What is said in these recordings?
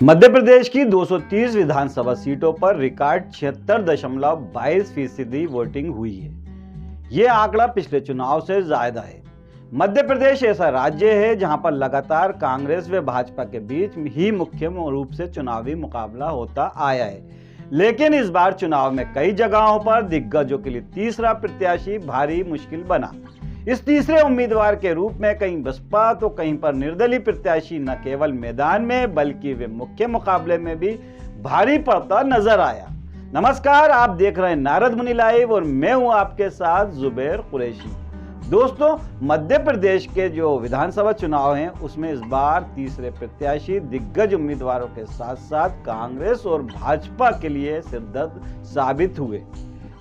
मध्य प्रदेश की 230 विधानसभा सीटों पर रिकॉर्ड 76.22% वोटिंग हुई है। ये आंकड़ा पिछले चुनाव से ज्यादा है। मध्य प्रदेश ऐसा राज्य है जहां पर लगातार कांग्रेस व भाजपा के बीच ही मुख्य रूप से चुनावी मुकाबला होता आया है, लेकिन इस बार चुनाव में कई जगहों पर दिग्गजों के लिए तीसरा प्रत्याशी भारी मुश्किल बना। इस तीसरे उम्मीदवार के रूप में कहीं बसपा तो कहीं पर निर्दलीय प्रत्याशी न केवल मैदान में बल्कि वे मुख्य मुकाबले में भी भारी पड़ता नजर आया। नमस्कार, आप देख रहे हैं नारद मुनि लाइव और मैं हूं आपके साथ जुबैर कुरैशी। दोस्तों, मध्य प्रदेश के जो विधानसभा चुनाव हैं उसमें इस बार तीसरे प्रत्याशी दिग्गज उम्मीदवारों के साथ साथ कांग्रेस और भाजपा के लिए सिरदर्द साबित हुए।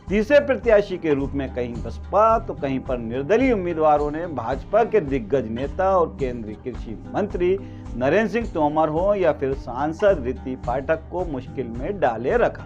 तीसरे प्रत्याशी के रूप में कहीं बसपा तो कहीं पर निर्दलीय उम्मीदवारों ने भाजपा के दिग्गज नेता और केंद्रीय कृषि मंत्री नरेंद्र सिंह तोमर हो या फिर सांसद रीति पाठक को मुश्किल में डाले रखा।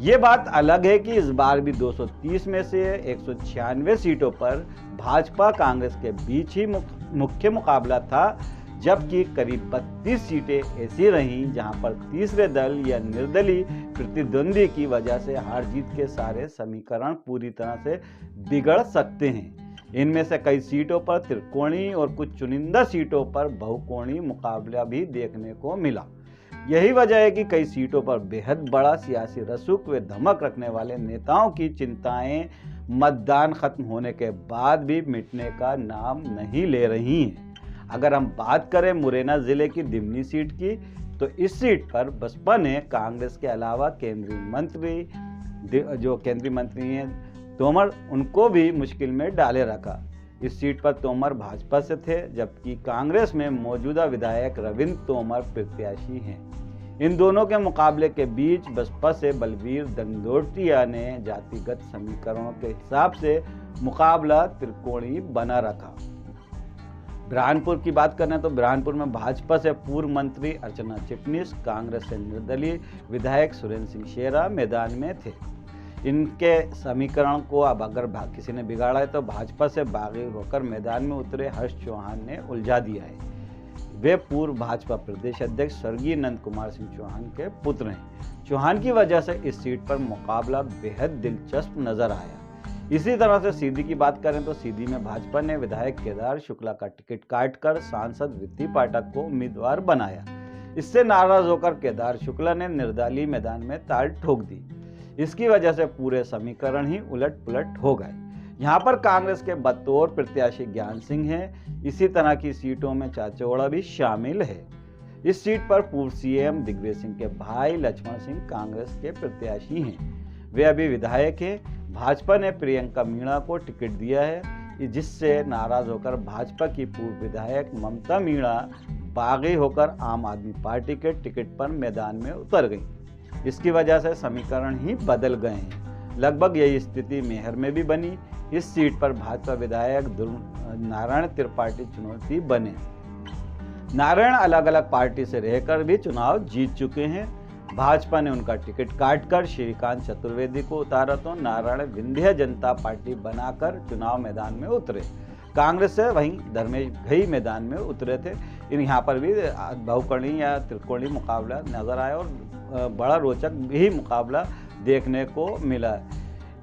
ये बात अलग है कि इस बार भी 230 में से 196 सीटों पर भाजपा कांग्रेस के बीच ही मुख्य मुकाबला था, जबकि करीब 32 सीटें ऐसी रहीं जहां पर तीसरे दल या निर्दलीय प्रतिद्वंदी की वजह से हार जीत के सारे समीकरण पूरी तरह से बिगड़ सकते हैं। इनमें से कई सीटों पर त्रिकोणीय और कुछ चुनिंदा सीटों पर बहुकोणीय मुकाबला भी देखने को मिला। यही वजह है कि कई सीटों पर बेहद बड़ा सियासी रसूख व धमक रखने वाले नेताओं की चिंताएं मतदान खत्म होने के बाद भी मिटने का नाम नहीं ले रही हैं। अगर हम बात करें मुरैना जिले की दिमनी सीट की, तो इस सीट पर बसपा ने कांग्रेस के अलावा केंद्रीय मंत्री हैं तोमर, उनको भी मुश्किल में डाले रखा। इस सीट पर तोमर भाजपा से थे, जबकि कांग्रेस में मौजूदा विधायक रविंद्र तोमर प्रत्याशी हैं। इन दोनों के मुकाबले के बीच बसपा से बलवीर दंडोतिया ने जातिगत समीकरणों के हिसाब से मुकाबला त्रिकोणीय बना रखा। बुरहानपुर की बात करें तो बुरहानपुर में भाजपा से पूर्व मंत्री अर्चना चिटनिस, कांग्रेस से निर्दलीय विधायक सुरेंद्र सिंह शेरा मैदान में थे। इनके समीकरण को अब अगर किसी ने बिगाड़ा है तो भाजपा से बागी होकर मैदान में उतरे हर्ष चौहान ने उलझा दिया है। वे पूर्व भाजपा प्रदेश अध्यक्ष स्वर्गीय नंद कुमार सिंह चौहान के पुत्र हैं। चौहान की वजह से इस सीट पर मुकाबला बेहद दिलचस्प नजर आया। इसी तरह से सीधी की बात करें तो सीधी में भाजपा ने विधायक केदार शुक्ला का टिकट काटकर सांसद रीति पाठक को उम्मीदवार बनाया। इससे नाराज होकर केदार शुक्ला ने निर्दलीय मैदान में ताल ठोक दी। इसकी वजह से पूरे समीकरण ही उलट पुलट हो गए। यहाँ पर कांग्रेस के बतौर प्रत्याशी ज्ञान सिंह हैं। इसी तरह की सीटों में चाचौड़ा भी शामिल है। इस सीट पर पूर्व सीएम दिग्विजय सिंह के भाई लक्ष्मण सिंह कांग्रेस के प्रत्याशी हैं। वे अभी विधायक हैं। भाजपा ने प्रियंका मीणा को टिकट दिया है, जिससे नाराज होकर भाजपा की पूर्व विधायक ममता मीणा बागी होकर आम आदमी पार्टी के टिकट पर मैदान में उतर गई। इसकी वजह से समीकरण ही बदल गए हैं। लगभग यही स्थिति मेहर में भी बनी। इस सीट पर भाजपा विधायक नारायण त्रिपाठी चुनौती बने। नारायण अलग अलग पार्टी से रहकर भी चुनाव जीत चुके हैं। भाजपा ने उनका टिकट काटकर श्रीकांत चतुर्वेदी को उतारा तो नारायण विंध्य जनता पार्टी बनाकर चुनाव मैदान में उतरे। कांग्रेस से वहीं धर्मेश घई मैदान में उतरे थे। यहाँ पर भी बहुकोणीय या त्रिकोणीय मुकाबला नजर आया और बड़ा रोचक भी मुकाबला देखने को मिला।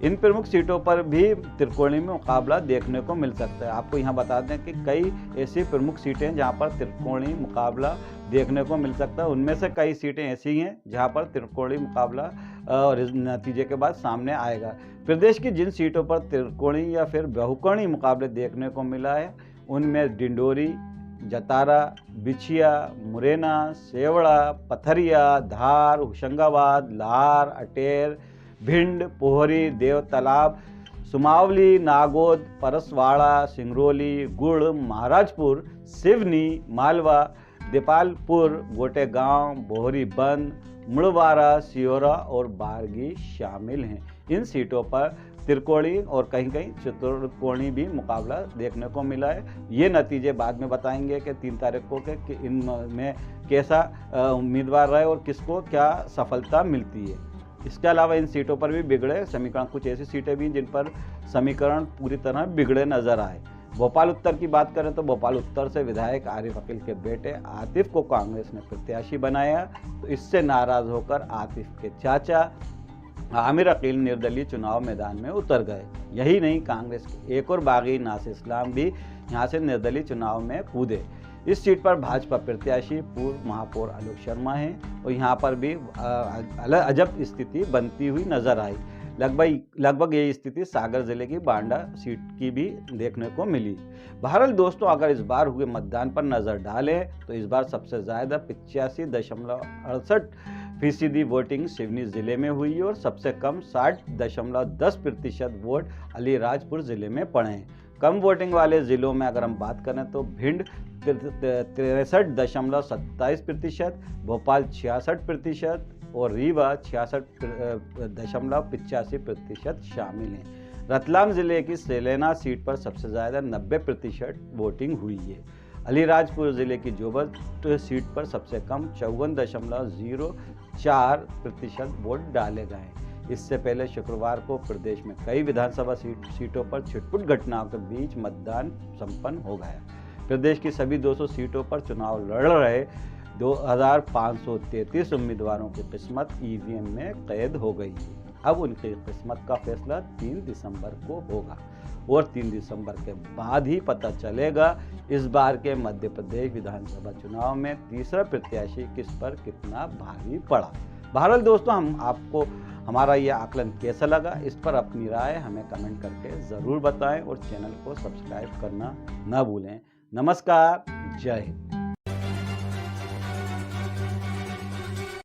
इन प्रमुख सीटों पर भी त्रिकोणीय मुकाबला देखने को मिल सकता है। आपको यहाँ बता दें कि कई ऐसी प्रमुख सीटें जहाँ पर त्रिकोणीय मुकाबला देखने को मिल सकता है। उनमें से कई सीटें ऐसी हैं जहाँ पर त्रिकोणीय मुकाबला और नतीजे के बाद सामने आएगा। प्रदेश की जिन सीटों पर त्रिकोणीय या फिर बहुकोणीय मुकाबले देखने को मिला है उनमें डिंडोरी, जतारा, बिछिया, मुरैना, सेवड़ा, पथरिया, धार, होशंगाबाद, लार, अटेर, भिंड, पोहरी, देव तालाब, सुमावली, नागौद, परसवाड़ा, सिंगरौली, गुड़, महाराजपुर, सिवनी, मालवा, देपालपुर, गोटेगांव, बोहरी बंद, मुड़वारा, सियोरा और बारगी शामिल हैं। इन सीटों पर त्रिकोणीय और कहीं कहीं चतुर्कोणीय भी मुकाबला देखने को मिला है। ये नतीजे बाद में बताएंगे कि 3 तारीख को कि इनमें कैसा उम्मीदवार रहे और किसको क्या सफलता मिलती है। इसके अलावा इन सीटों पर भी बिगड़े समीकरण, कुछ ऐसी सीटें भी जिन पर समीकरण पूरी तरह बिगड़े नजर आए। भोपाल उत्तर की बात करें तो भोपाल उत्तर से विधायक आरिफ अकील के बेटे आतिफ को कांग्रेस ने प्रत्याशी बनाया, तो इससे नाराज होकर आतिफ के चाचा आमिर अकील निर्दलीय चुनाव मैदान में उतर गए। यही नहीं, कांग्रेस के एक और बागी नासिर इस्लाम भी यहां से निर्दलीय चुनाव में कूदे। इस सीट पर भाजपा प्रत्याशी पूर्व महापौर आलोक शर्मा हैं और यहाँ पर भी अजब स्थिति बनती हुई नजर आई। लगभग यही स्थिति सागर जिले की बांडा सीट की भी देखने को मिली। बहरहाल दोस्तों, अगर इस बार हुए मतदान पर नजर डालें तो इस बार सबसे ज्यादा 85.68% वोटिंग सिवनी जिले में हुई और सबसे कम 60.10% वोट अलीराजपुर जिले में पड़े हैं। कम वोटिंग वाले जिलों में अगर हम बात करें तो भिंड 63.27%, भोपाल 66% और रीवा 66.85% शामिल हैं। रतलाम जिले की सेलेना सीट पर सबसे ज़्यादा 90% वोटिंग हुई है। अलीराजपुर जिले की जोबट सीट पर सबसे कम 54.04% वोट डाले गए। इससे पहले शुक्रवार को प्रदेश में कई विधानसभा सीटों पर छिटपुट घटनाओं के बीच मतदान संपन्न हो गया। प्रदेश की सभी 200 सीटों पर चुनाव लड़ रहे 2533 उम्मीदवारों की किस्मत ईवीएम में कैद हो गई है। अब उनकी किस्मत का फैसला 3 दिसंबर को होगा और 3 दिसंबर के बाद ही पता चलेगा इस बार के मध्य प्रदेश विधानसभा चुनाव में तीसरा प्रत्याशी किस पर कितना भारी पड़ा। बहरहाल दोस्तों, हम आपको हमारा ये आकलन कैसा लगा, इस पर अपनी राय हमें कमेंट करके ज़रूर बताएं और चैनल को सब्सक्राइब करना न भूलें। नमस्कार, जय हिंद।